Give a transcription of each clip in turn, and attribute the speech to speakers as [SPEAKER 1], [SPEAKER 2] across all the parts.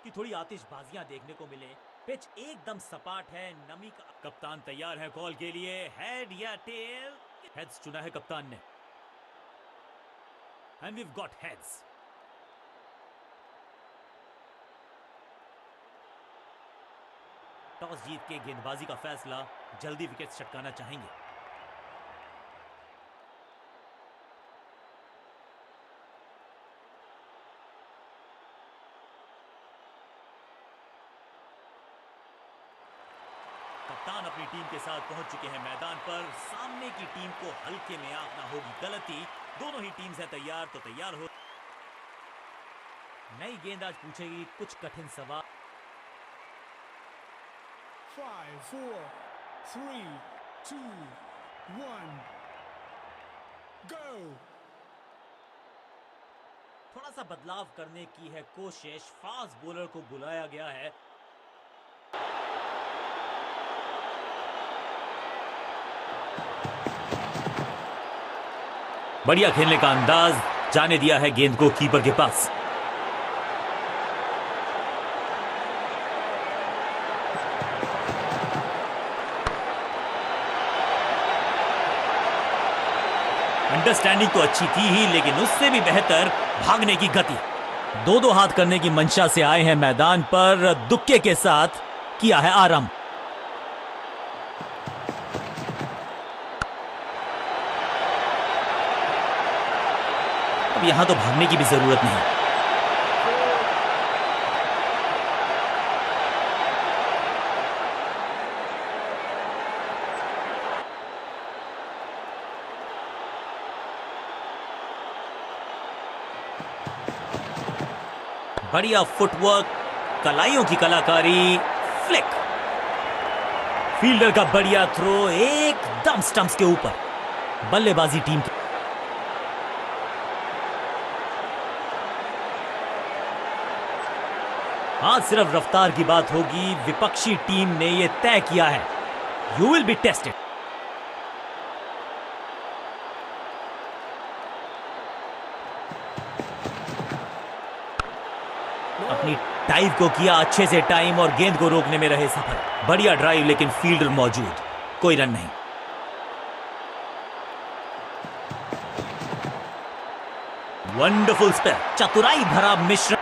[SPEAKER 1] कि थोड़ी आतिशबाजियां देखने को मिले। पिच एकदम सपाट है, नमी का। कप्तान तैयार है कॉल के लिए। हेड या टेल? हेड्स चुना है कप्तान ने। And we got heads. Toss जीत के गेंदबाजी का फैसला, जल्दी विकेट छटकाना चाहेंगे। कप्तान अपनी टीम के साथ पहुंच चुके हैं मैदान पर। सामने की टीम को हल्के में आंकना होगी गलती। दोनों ही टीम्स हैं तैयार, तो तैयार हो। नई गेंद आज पूछेगी कुछ कठिन सवाल।
[SPEAKER 2] 5, 4, 3, 2, 1, go!
[SPEAKER 1] थोड़ा सा बदलाव करने की है कोशिश। फास्ट बॉलर को बुलाया गया है। बढ़िया खेलने का अंदाज, जाने दिया है गेंद को कीपर के पास। अंडरस्टैंडिंग तो अच्छी थी ही, लेकिन उससे भी बेहतर भागने की गति। दो हाथ करने की मंशा से आए हैं मैदान पर। दुक्के के साथ किया है आराम। अब यहां तो भागने की भी जरूरत नहीं। बढ़िया फुटवर्क, कलाइयों की कलाकारी, फ्लिक। फील्डर का बढ़िया थ्रो, एकदम स्टंप्स के ऊपर। बल्लेबाजी टीम की। आज सिर्फ रफ्तार की बात होगी। विपक्षी टीम ने यह तय किया है, यू विल बी टेस्टेड। अपनी डाइव को किया अच्छे से टाइम और गेंद को रोकने में रहे सफल। बढ़िया ड्राइव, लेकिन फील्डर मौजूद, कोई रन नहीं। वंडरफुल स्पेल, चतुराई भरा मिश्रण।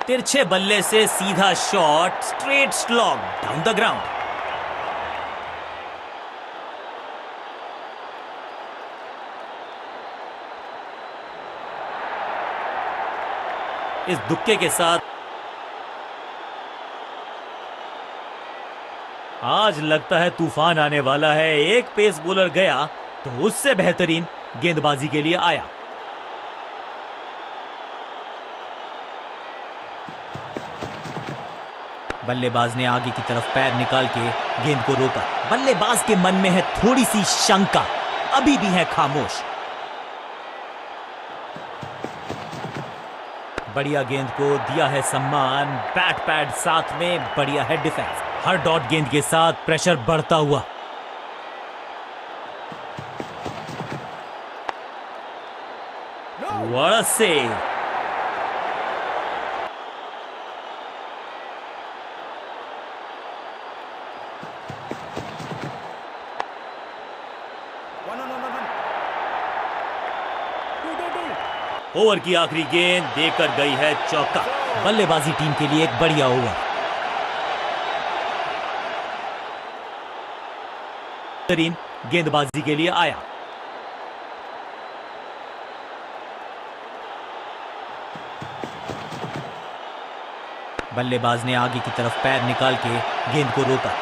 [SPEAKER 1] तिरछे बल्ले से सीधा shot, straight slog down the ground. इस दुक्के के साथ आज लगता है तूफान आने वाला है। एक पेस बॉलर गया तो उससे बेहतरीन गेंदबाजी के लिए आया। बल्लेबाज ने आगे की तरफ पैर निकाल के गेंद को रोका। बल्लेबाज के मन में है थोड़ी सी शंका, अभी भी है खामोश। बढ़िया गेंद को दिया है सम्मान। बैट पैड साथ में, बढ़िया है डिफेंस। हर डॉट गेंद के साथ प्रेशर बढ़ता हुआ। What a save! ओवर की आखिरी गेंद देकर गई है चौका। बल्लेबाजी टीम के लिए एक बढ़िया ओवर। बेहतरीन गेंदबाजी के लिए आया। बल्लेबाज ने आगे की तरफ पैर निकाल के गेंद को रोका।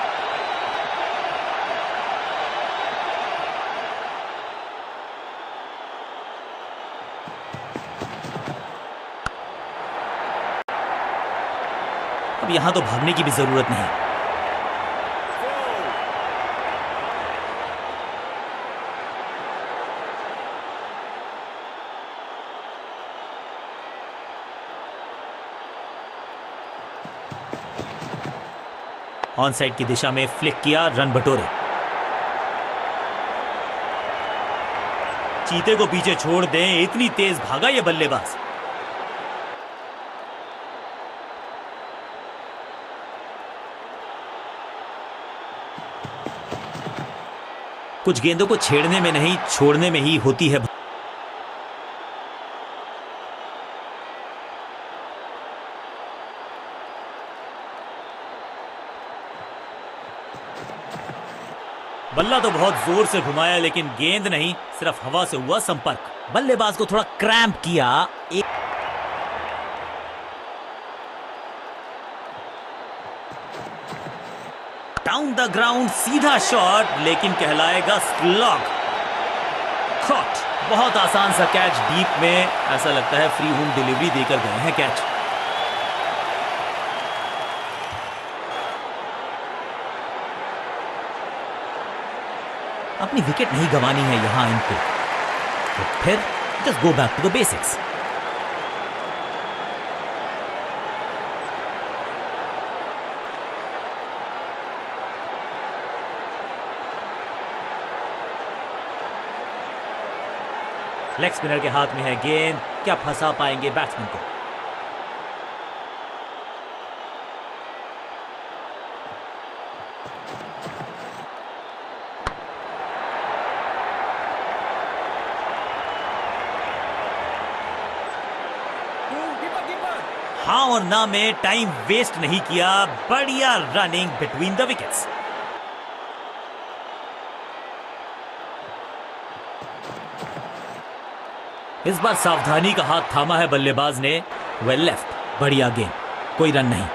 [SPEAKER 1] अब यहां तो भागने की भी जरूरत नहीं। ऑन साइड की दिशा में फ्लिक किया, रन बटोरे। चीते को पीछे छोड़ दें, इतनी तेज भागा ये बल्लेबाज। कुछ गेंदों को छेड़ने में नहीं, छोड़ने में ही होती है। बल्ला तो बहुत जोर से घुमाया, लेकिन गेंद नहीं, सिर्फ हवा से हुआ संपर्क। बल्लेबाज को थोड़ा क्रैम्प किया। डाउन द ग्राउंड सीधा शॉट, लेकिन कहलाएगा स्लॉग। कॉट। बहुत आसान सा कैच डीप में, ऐसा लगता है फ्री होम डिलीवरी देकर गए हैं कैच। अपनी विकेट नहीं गंवानी है यहां इनको, तो फिर just go back to the basics. Leg spinner के हाथ में है गेंद, क्या फंसा पाएंगे बैट्समैन को? हाँ और ना में टाइम वेस्ट नहीं किया, बढ़िया रनिंग बिटवीन द विकेट्स। इस बार सावधानी का हाथ थामा है बल्लेबाज ने। वेल लेफ्ट, बढ़िया गेंद, कोई रन नहीं।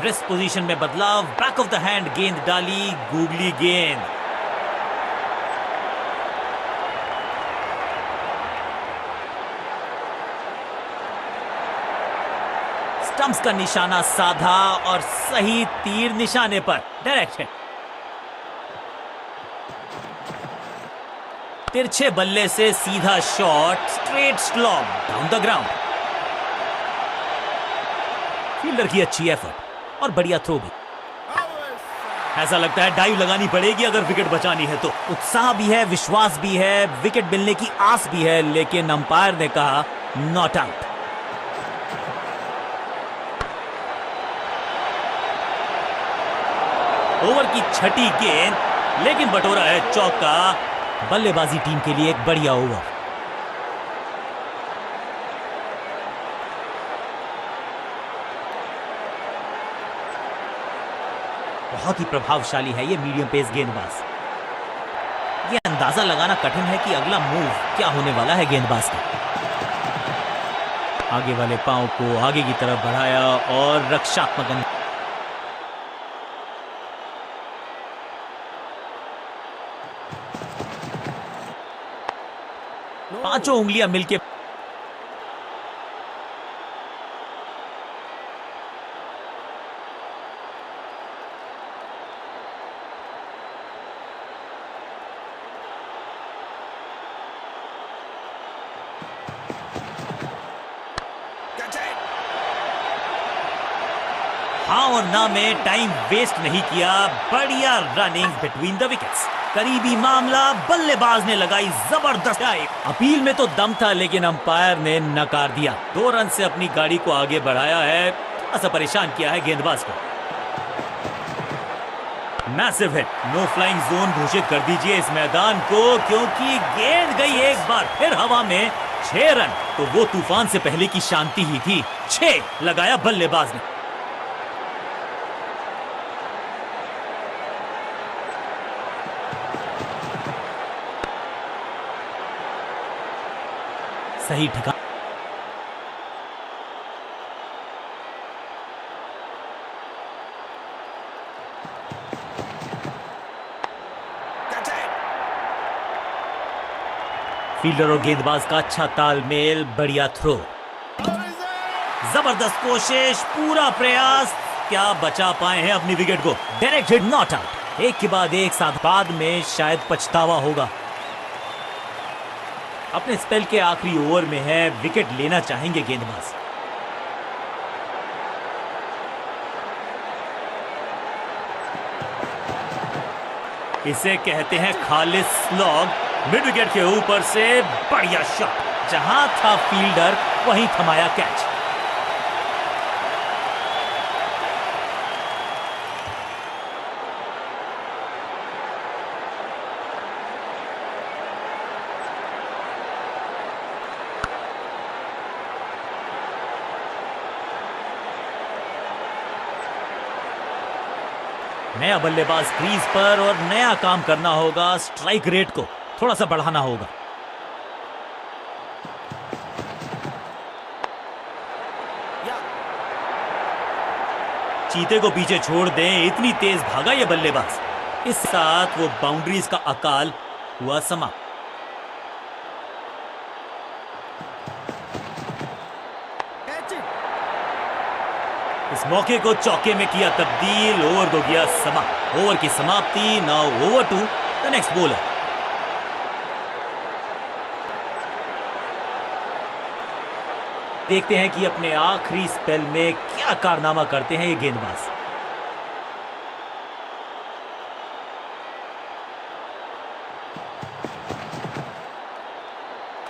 [SPEAKER 1] रिस्ट पोजीशन में बदलाव, बैक ऑफ द हैंड गेंद डाली, गूगली गेंद। स्टंप्स का निशाना साधा और सही तीर निशाने पर, डायरेक्ट हिट। तिरछे बल्ले से सीधा shot, straight slog down the ground. Fielder की अच्छी एफर्ट और बढ़िया थ्रो भी। ऐसा लगता है डाइव लगानी पड़ेगी अगर विकेट बचानी है तो। उत्साह भी है, विश्वास भी है, विकेट मिलने की आस भी है, लेकिन अंपायर ने कहा नॉट आउट। ओवर की छठी गेंद, लेकिन बटोरा है चौका। बल्लेबाजी टीम के लिए एक बढ़िया ओवर। बहुत ही प्रभावशाली है ये मीडियम पेस गेंदबाज। ये अंदाजा लगाना कठिन है कि अगला मूव क्या होने वाला है गेंदबाज का। आगे वाले पांव को आगे की तरफ बढ़ाया और रक्षात्मक। पांचों उंगलियां मिलके हाँ और ना में टाइम वेस्ट नहीं किया, बढ़िया रनिंग बिटवीन द विकेट्स। करीबी मामला, बल्लेबाज ने लगाई जबरदस्त डाइव। अपील में तो दम था, लेकिन अंपायर ने नकार दिया। 2 रन से अपनी गाड़ी को आगे बढ़ाया है, थोड़ा सा परेशान किया है गेंदबाज को। Massive hit, no flying zone घोषित कर दीजिए इस मैदान को, क्योंकि गेंद गई एक बार फिर हवा में। 6 रन तो वो तूफान से पहले की शांति ही थी। 6 लगाया बल्लेबाज ने। सही ठिकाना। फील्डर और गेंदबाज का अच्छा तालमेल, बढ़िया थ्रो। जबरदस्त कोशिश, पूरा प्रयास, क्या बचा पाए हैं अपनी विकेट को। Direct hit, not out. एक के बाद एक साथ, बाद में शायद पछतावा होगा। अपने स्पेल के आखिरी ओवर में है, विकेट लेना चाहेंगे गेंदबाज। इसे कहते हैं खालिस स्लॉग। मिड विकेट के ऊपर से बढ़िया शॉट, जहां था फील्डर वहीं थमाया कैच। नया बल्लेबाज क्रीज पर और नया काम करना होगा। स्ट्राइक रेट को थोड़ा सा बढ़ाना होगा। चीते को पीछे छोड़ दें, इतनी तेज भागा ये बल्लेबाज। इस साथ वो बाउंड्रीज का अकाल हुआ समाप्त। इस मौके को चौके में किया तब्दील, ओवर को किया समाप्त। ओवर की समाप्ति। Now over to the next bowler. देखते हैं कि अपने आखिरी स्पेल में क्या कारनामा करते हैं ये गेंदबाज।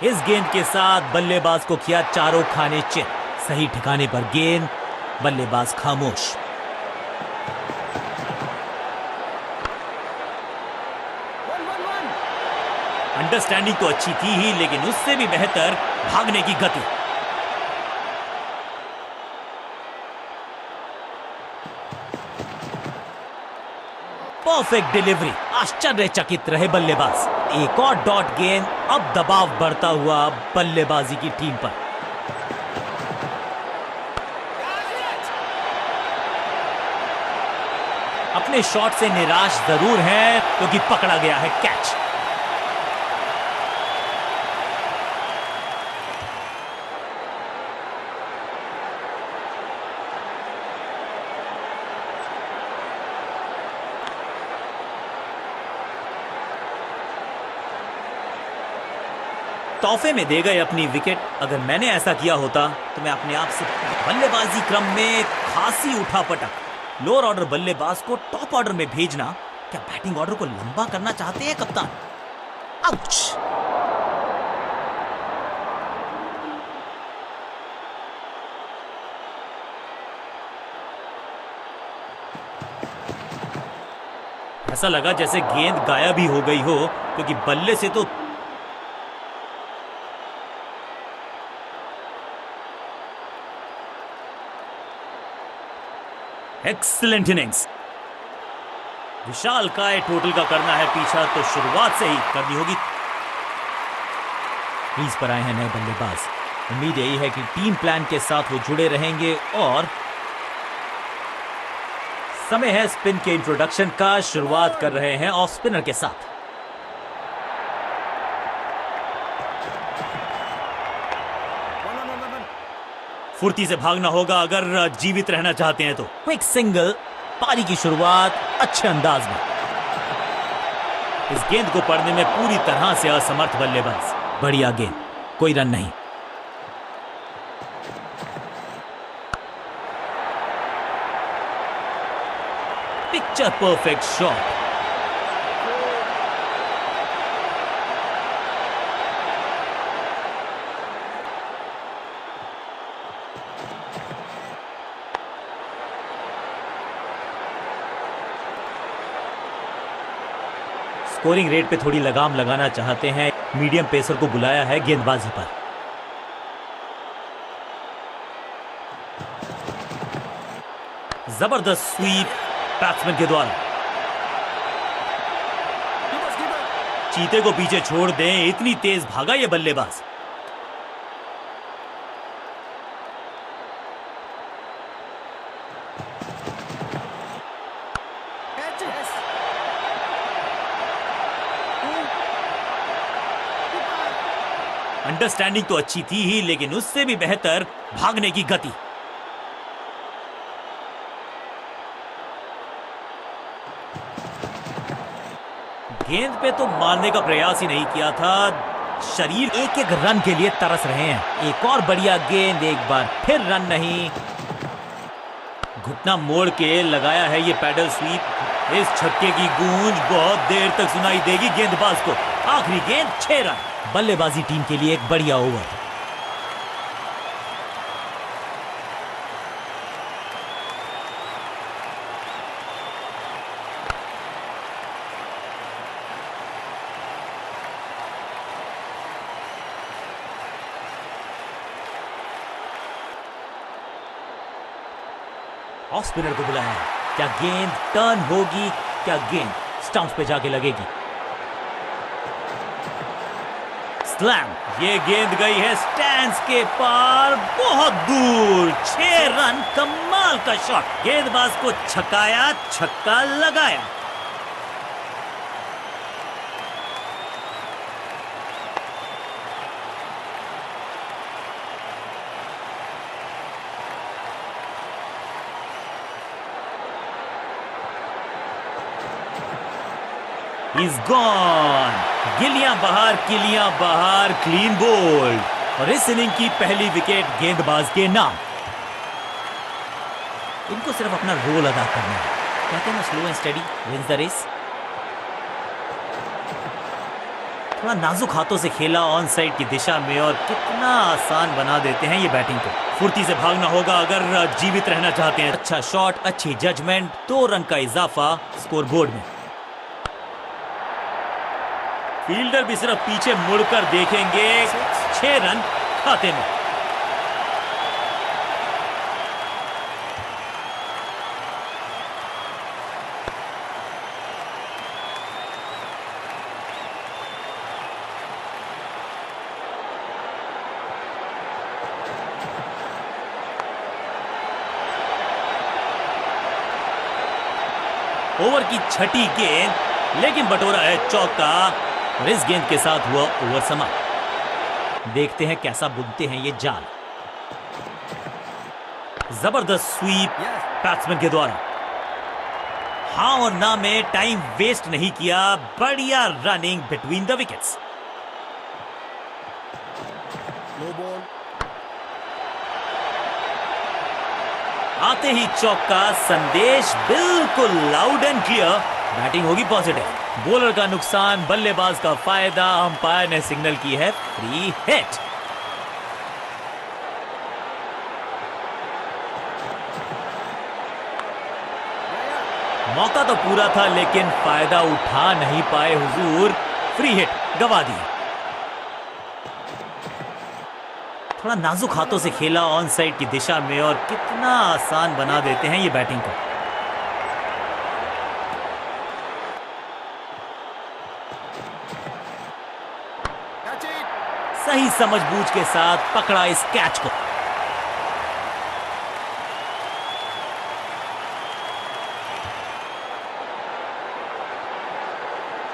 [SPEAKER 1] इस गेंद के साथ बल्लेबाज को किया चारों खाने चित। सही ठिकाने पर गेंद, बल्लेबाज खामोश। अंडरस्टैंडिंग तो अच्छी थी ही, लेकिन उससे भी बेहतर भागने की गति। Perfect delivery. आश्चर्यचकित रहे बल्लेबाज। एक और डॉट गेंद। अब दबाव बढ़ता हुआ बल्लेबाजी की टीम पर। अपने शॉट से निराश जरूर है क्योंकि पकड़ा गया है कैच। तोहफे में दे गए अपनी विकेट। अगर मैंने ऐसा किया होता तो मैं अपने आप से बल्लेबाजी क्रम में खासी उठापटक। लोअर ऑर्डर बल्लेबाज को टॉप ऑर्डर में भेजना, क्या बैटिंग ऑर्डर को लंबा करना चाहते हैं कप्तान? आउच! ऐसा लगा जैसे गेंद गायब ही हो गई हो, क्योंकि बल्ले से तो एक्सीलेंट इनिंग्स। विशाल काय टोटल का करना है पीछा, तो शुरुआत से ही करनी होगी। क्रीज पर आए हैं नए बल्लेबाज। उम्मीद यही है कि टीम प्लान के साथ वो जुड़े रहेंगे और समय है स्पिन के इंट्रोडक्शन का। शुरुआत कर रहे हैं ऑफ स्पिनर के साथ। फुर्ती से भागना होगा अगर जीवित रहना चाहते हैं तो। Quick single. पारी की शुरुआत अच्छे अंदाज में। इस गेंद को पढ़ने में पूरी तरह से असमर्थ बल्लेबाज। बढ़िया गेंद, कोई रन नहीं। Picture perfect shot. Scoring rate पे थोड़ी लगाम लगाना चाहते हैं। मीडियम पेसर को बुलाया है गेंदबाजी पर। जबरदस्त स्वीप बैट्समैन के द्वारा। चीते को पीछे छोड़ दें, इतनी तेज भागा ये बल्लेबाज। अंडरस्टैंडिंग तो अच्छी थी ही, लेकिन उससे भी बेहतर भागने की गति। गेंद पे तो मारने का प्रयास ही नहीं किया था। शरीर एक एक रन के लिए तरस रहे हैं। एक और बढ़िया गेंद, एक बार फिर रन नहीं। घुटना मोड़ के लगाया है ये पैडल स्वीप। इस छक्के की गूंज बहुत देर तक सुनाई देगी गेंदबाज को। आखिरी गेंद 6 रन। बल्लेबाजी टीम के लिए एक बढ़िया ओवर। ऑफ स्पिनर को बुलाया है। क्या गेंद टर्न होगी? क्या गेंद स्टंप्स पे जाके लगेगी? स्लैम। ये गेंद गई है स्टैंड्स के पार, बहुत दूर। 6 रन। कमाल का शॉट। गेंदबाज को छकाया, छक्का लगाया। He's gone. गिलियां बाहर, किलियां बाहर, क्लीन बोल्ड। और इस इनिंग की पहली विकेट गेंदबाज के नाम। इनको सिर्फ अपना रोल अदा करना है। कहते हैं ना, slow and steady wins the race. थोड़ा नाजुक हाथों से खेला ऑन साइड की दिशा में और कितना आसान बना देते हैं ये बैटिंग को। फुर्ती से भागना होगा अगर जीवित रहना चाहते हैं। अच्छा शॉट, अच्छी जजमेंट, 2 रन का इजाफा स्कोर बोर्ड में। फील्डर भी सिर्फ पीछे मुड़कर देखेंगे। 6 रन खाते में। ओवर की छठी गेंद, लेकिन बटोरा है चौका। और इस गेंद के साथ हुआ ओवर समाप्त। देखते हैं कैसा बुनते हैं ये जाल। जबरदस्त स्वीप बैट्समैन के द्वारा। हाँ और ना में टाइम वेस्ट नहीं किया। बढ़िया running between the wickets.
[SPEAKER 2] No ball.
[SPEAKER 1] आते ही चौका। संदेश बिल्कुल लाउड एंड क्लियर। बैटिंग होगी पॉजिटिव। बॉलर का नुकसान, बल्लेबाज का फायदा। अंपायर ने सिग्नल की है फ्री हिट। मौका तो पूरा था लेकिन फायदा उठा नहीं पाए हुजूर। फ्री हिट गवा दी। थोड़ा नाजुक हाथों से खेला ऑन साइड की दिशा में और कितना आसान बना देते हैं ये बैटिंग को। सही समझबूझ के साथ पकड़ा इस कैच को।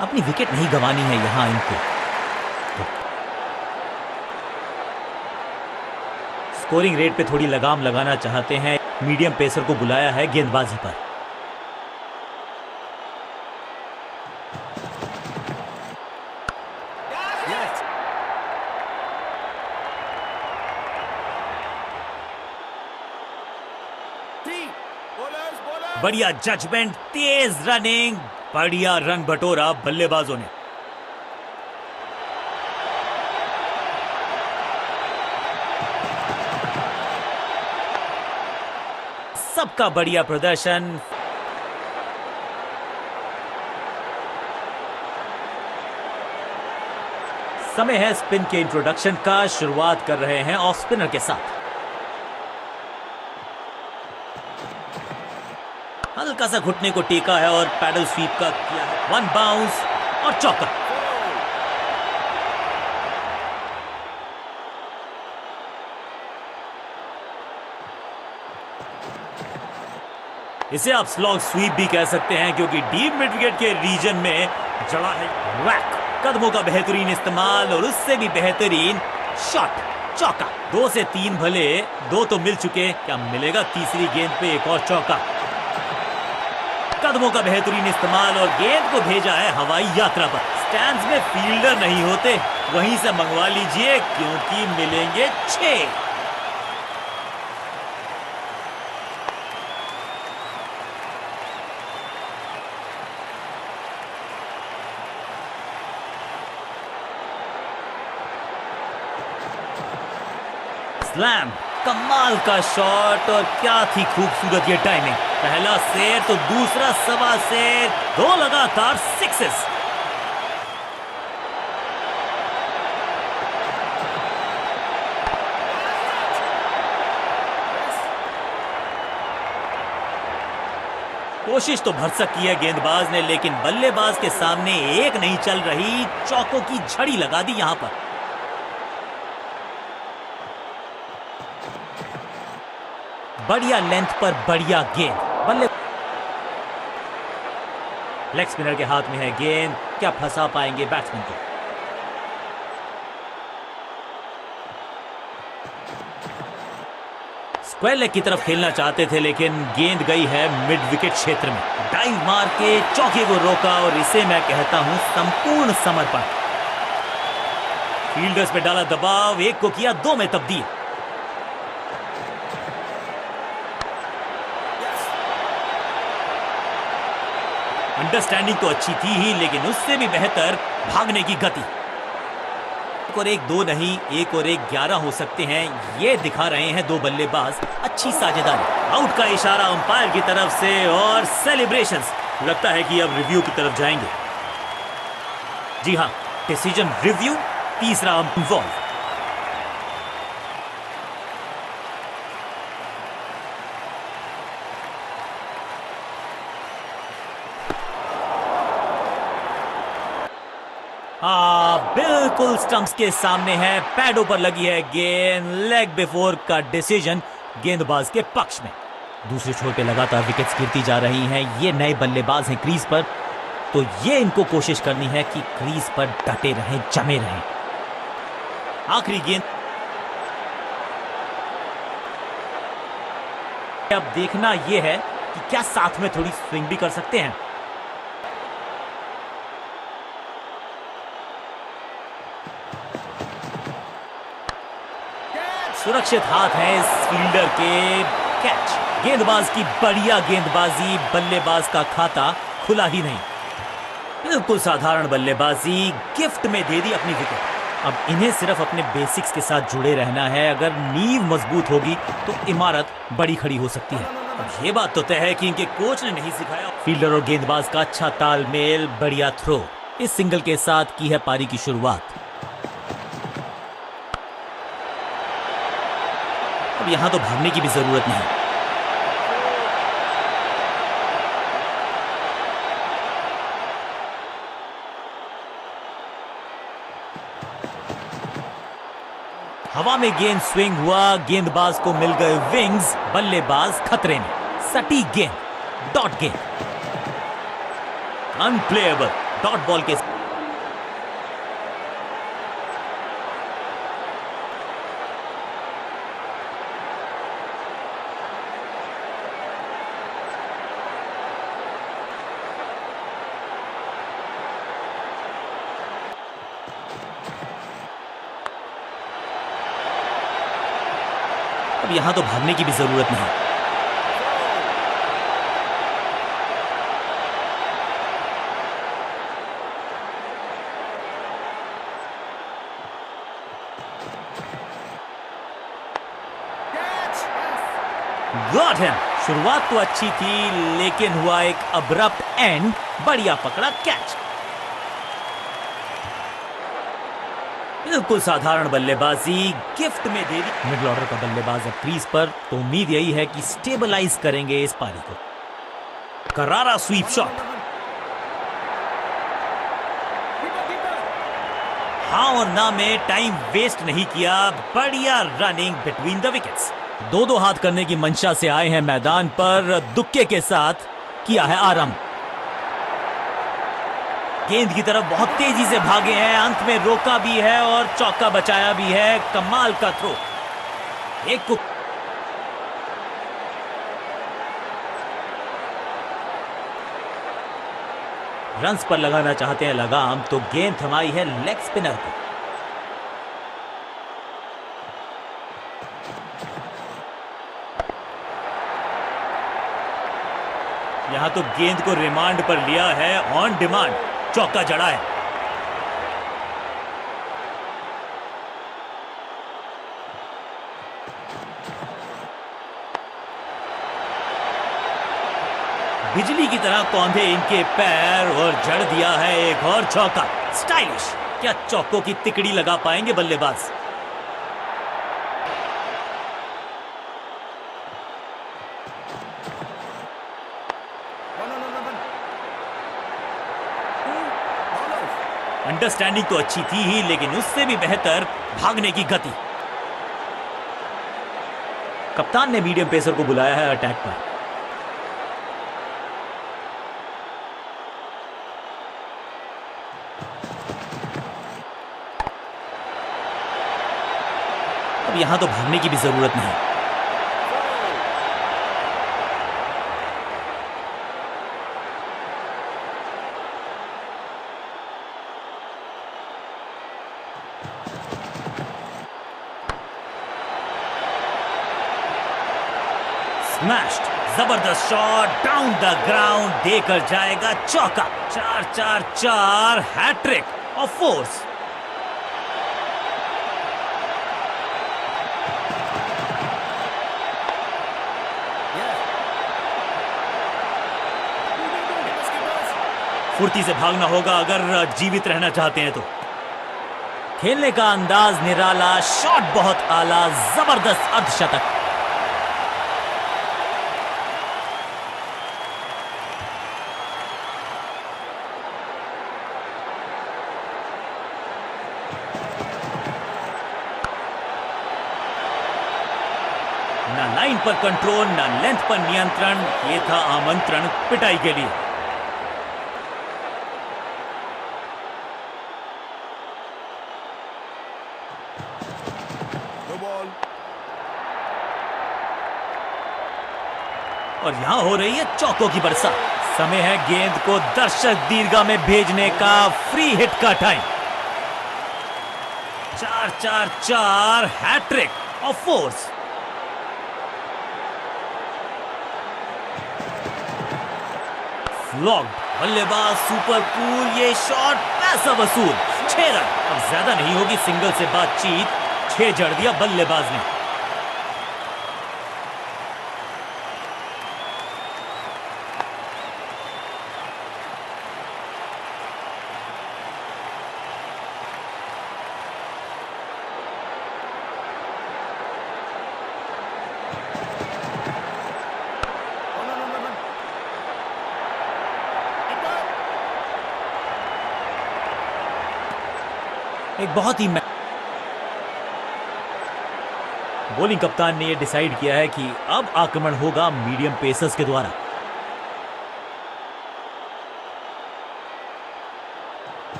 [SPEAKER 1] अपनी विकेट नहीं गंवानी है यहां इनको। स्कोरिंग रेट पे थोड़ी लगाम लगाना चाहते हैं। मीडियम पेसर को बुलाया है गेंदबाजी पर। बढ़िया जजमेंट, तेज रनिंग, बढ़िया रन बटोरा बल्लेबाजों ने। सबका बढ़िया प्रदर्शन। समय है स्पिन के इंट्रोडक्शन का। शुरुआत कर रहे हैं ऑफ स्पिनर के साथ। हल्का सा घुटने को टेका है और पैडल स्वीप का किया है। 1 बाउंस और चौका। इसे आप स्लॉग स्वीप भी कह सकते हैं क्योंकि डीप मिड विकेट के रीजन में जड़ा है रैक। कदमों का बेहतरीन इस्तेमाल और उससे भी बेहतरीन शॉट। चौका। 2 से 3 भले, 2 तो मिल चुके। क्या मिलेगा तीसरी गेंद पे एक और चौका। कदमों का बेहतरीन इस्तेमाल और गेंद को भेजा है हवाई यात्रा पर। स्टैंड्स में फील्डर नहीं होते, वहीं से मंगवा लीजिए क्योंकि मिलेंगे 6। स्लैम, कमाल का शॉट और क्या थी खूबसूरत ये टाइमिंग। पहला सेर तो दूसरा सवा सेर, दो लगातार सिक्सेस। कोशिश तो भरसक की है गेंदबाज ने, लेकिन बल्लेबाज के सामने एक नहीं चल रही, चौकों की झड़ी लगा दी यहां पर। बढ़िया लेंथ पर बढ़िया गेंद, बल्ले लेग स्पिनर के हाथ में है गेंद, क्या फंसा पाएंगे बैट्समैन को। स्क्वायर लेग की तरफ खेलना चाहते थे, लेकिन गेंद गई है मिड विकेट क्षेत्र में। डाइव मार के चौके को रोका और इसे मैं कहता हूं संपूर्ण समर्पण। फील्डर्स पे डाला दबाव, एक को किया दो में तब्दील। अंडरस्टैंडिंग तो अच्छी थी ही, लेकिन उससे भी बेहतर भागने की गति। एक और एक दो नहीं, एक और एक 11 हो सकते हैं, ये दिखा रहे हैं दो बल्लेबाज। अच्छी साझेदारी, आउट का इशारा अंपायर की तरफ से और सेलिब्रेशंस। लगता है कि अब रिव्यू की तरफ जाएंगे। जी हां, डिसीजन रिव्यू, तीसरा अंप इन्वॉल्व। बिल्कुल स्टंप्स के सामने है, पैडों पर लगी है गेंद। लेग बिफोर का डिसीजन गेंदबाज के पक्ष में। दूसरे छोर पे लगातार विकेट्स गिरती जा रही हैं। ये नए बल्लेबाज हैं क्रीज पर, तो ये इनको कोशिश करनी है कि क्रीज पर डटे रहें, जमे रहें। आखिरी गेंद, अब देखना यह है कि क्या साथ में थोड़ी स्विंग भी कर सकते हैं। सुरक्षित हाथ है इस फील्डर के, कैच। गेंदबाज की बढ़िया गेंदबाजी, बल्लेबाज का खाता खुला ही नहीं। बिल्कुल साधारण बल्लेबाजी, गिफ्ट में दे दी अपनी विकेट। अब इन्हें सिर्फ अपने बेसिक्स के साथ जुड़े रहना है। अगर नींव मजबूत होगी तो इमारत बड़ी खड़ी हो सकती है। अब ये बात तो तय है कि इनके कोच ने नहीं सिखाया। फील्डर और गेंदबाज का अच्छा तालमेल, बढ़िया थ्रो। इस सिंगल के साथ की है पारी की शुरुआत। अब यहां तो भागने की भी जरूरत नहीं। हवा में गेंद स्विंग हुआ, गेंदबाज को मिल गए विंग्स, बल्लेबाज खतरे में। सटीक गेंद, डॉट गेंद, अनप्लेएबल, डॉट बॉल के। अब यहां तो भागने की भी जरूरत नहीं। Got him. शुरुआत तो अच्छी थी, लेकिन हुआ एक अब्रप्ट एंड। बढ़िया पकड़ा कैच। बिल्कुल साधारण बल्लेबाजी, गिफ्ट में दे दी। मिडिल ऑर्डर का बल्लेबाज अब क्रीज पर, तो उम्मीद यही है कि स्टेबलाइज करेंगे इस पारी को। करारा स्वीप शॉट। हाँ और ना में टाइम वेस्ट नहीं किया, बढ़िया रनिंग बिटवीन द विकेट्स। दो दो हाथ करने की मंशा से आए हैं मैदान पर, दुक्के के साथ किया है आरंभ। गेंद की तरफ बहुत तेजी से भागे हैं, अंत में रोका भी है और चौका बचाया भी है। कमाल का थ्रो। एक को रन्स पर लगाना चाहते हैं लगाम, तो गेंद थमाई है लेग स्पिनर को। यहां तो गेंद को रिमांड पर लिया है, ऑन डिमांड चौका जड़ा है। बिजली की तरह कौंधे इनके पैर और जड़ दिया है एक और चौका। स्टाइलिश। क्या चौकों की तिकड़ी लगा पाएंगे बल्लेबाज? अंडरस्टैंडिंग तो अच्छी थी ही, लेकिन उससे भी बेहतर भागने की गति। कप्तान ने मीडियम पेसर को बुलाया है अटैक पर। अब यहां तो भागने की भी जरूरत नहीं। स्मैश्ड। जबरदस्त शॉट डाउन द ग्राउंड, देकर जाएगा चौका। 4-4-4 हैट्रिक ऑफ फोर्स। फुर्ती से भागना होगा अगर जीवित रहना चाहते हैं तो। खेलने का अंदाज निराला, शॉट बहुत आला, जबरदस्त अर्धशतक। ना लाइन पर कंट्रोल, ना लेंथ पर नियंत्रण। ये था आमंत्रण पिटाई के लिए। और यहां हो रही है चौकों की बरसात। समय है गेंद को दर्शक दीर्घा में भेजने का। फ्री हिट का time. 4-4-4 hattrick of fours. Flogged. बल्लेबाज सुपर कूल। ये शॉट पैसा वसूल। 6 रन। अब ज्यादा नहीं होगी सिंगल से बातचीत। 6 जड़ दिया बल्लेबाज ने। एक बहुत ही बॉलिंग कप्तान ने यह डिसाइड किया है कि अब आक्रमण होगा मीडियम पेसर्स के द्वारा।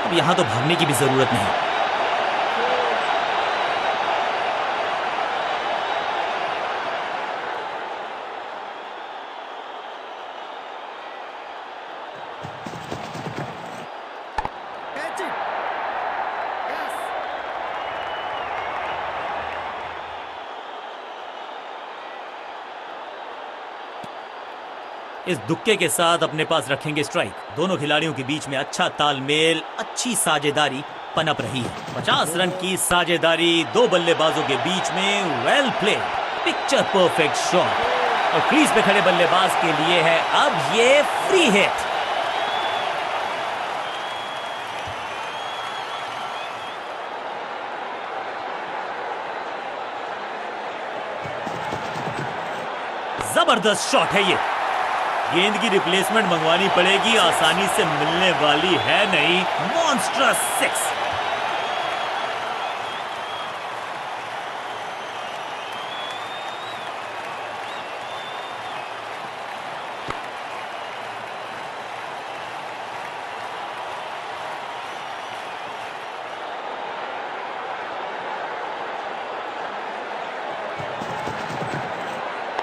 [SPEAKER 1] अब यहां तो भागने की भी जरूरत नहीं। इस दुक्के के साथ अपने पास रखेंगे स्ट्राइक। दोनों खिलाड़ियों के बीच में अच्छा तालमेल, अच्छी साझेदारी पनप रही है। 50 रन की साझेदारी दो बल्लेबाजों के बीच में। Well played. Picture perfect shot. और क्रीज पे खड़े बल्लेबाज के लिए है अब ये फ्री हिट। जबरदस्त शॉट है ये। गेंद की रिप्लेसमेंट मंगवानी पड़ेगी, आसानी से मिलने वाली है नहीं। मॉन्स्ट्रस 6।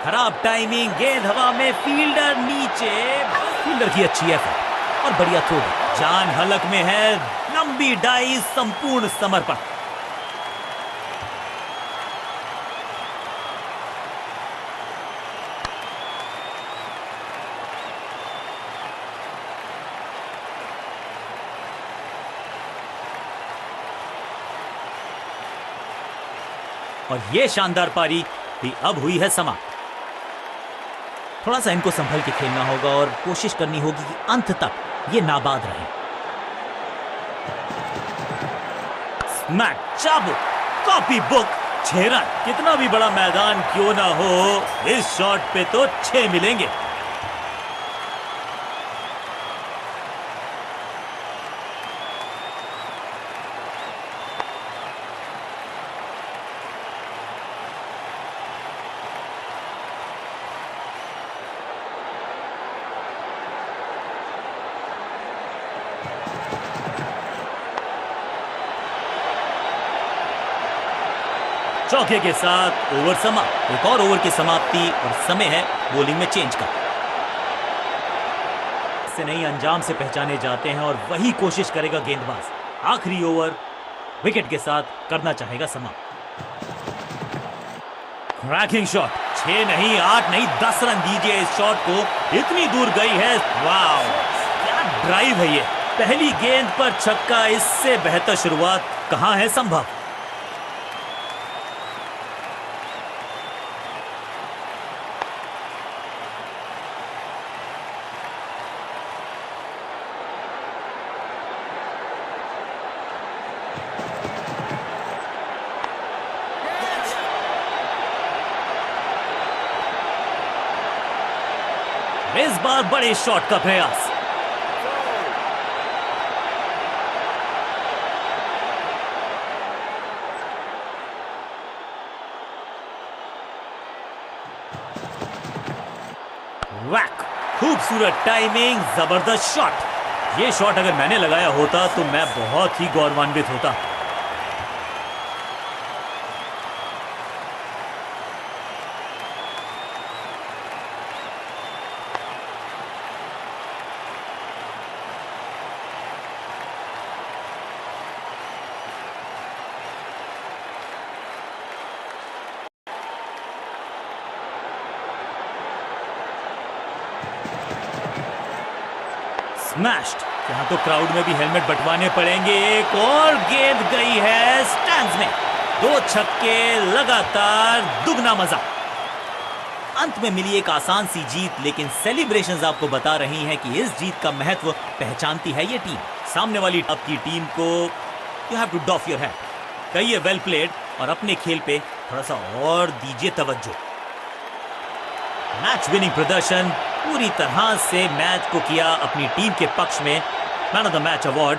[SPEAKER 1] खराब टाइमिंग। गेंद हवा में, फील्डर नीचे। फील्डर की अच्छी एफर्ट और बढ़िया थ्रो। जान हलक में है। लंबी डाई, संपूर्ण समर्पण। और ये शानदार पारी भी अब हुई है समाप्त। थोड़ा सा इनको संभल के खेलना होगा और कोशिश करनी होगी कि अंत तक ये नाबाद रहे। स्मैक, चाबुक, कॉपी बुक, 6 रन। कितना भी बड़ा मैदान क्यों ना हो, इस शॉट पे तो 6 मिलेंगे। चौके के साथ ओवर समाप्त। एक और ओवर की समाप्ति और समय है बॉलिंग में चेंज का। से नहीं अंजाम से पहचाने जाते हैं और वही कोशिश करेगा गेंदबाज। आखिरी ओवर विकेट के साथ करना चाहेगा समाप्त। क्रैकिंग शॉट, 6 नहीं 8 नहीं 10 रन दीजिए इस शॉट को, इतनी दूर गई है। वाह, क्या ड्राइव है ये। पहली गेंद पर छक्का, इससे बेहतर शुरुआत कहां है संभव। इस बार बड़े शॉट का प्रयास। वैक, खूबसूरत टाइमिंग, जबरदस्त शॉट। ये शॉट अगर मैंने लगाया होता तो मैं बहुत ही गौरवान्वित होता। स्मैश्ड। यहां तो क्राउड में भी हेलमेट बंटवाने पड़ेंगे। एक और गेंद गई है स्टैंड्स में। 2 छक्के लगातार, दुगना मजा। अंत में मिली एक आसान सी जीत, लेकिन सेलिब्रेशंस आपको बता रही हैं कि इस जीत का महत्व पहचानती है ये टीम। सामने वाली आपकी टीम को you have to doff your hat. कहिए वेल प्लेड और अपने खेल पे थोड़ा सा और दीजिए तवज्जो। मैच विनिंग प्रदर्शन, पूरी तरह से मैच को किया अपनी टीम के पक्ष में। Man of the match award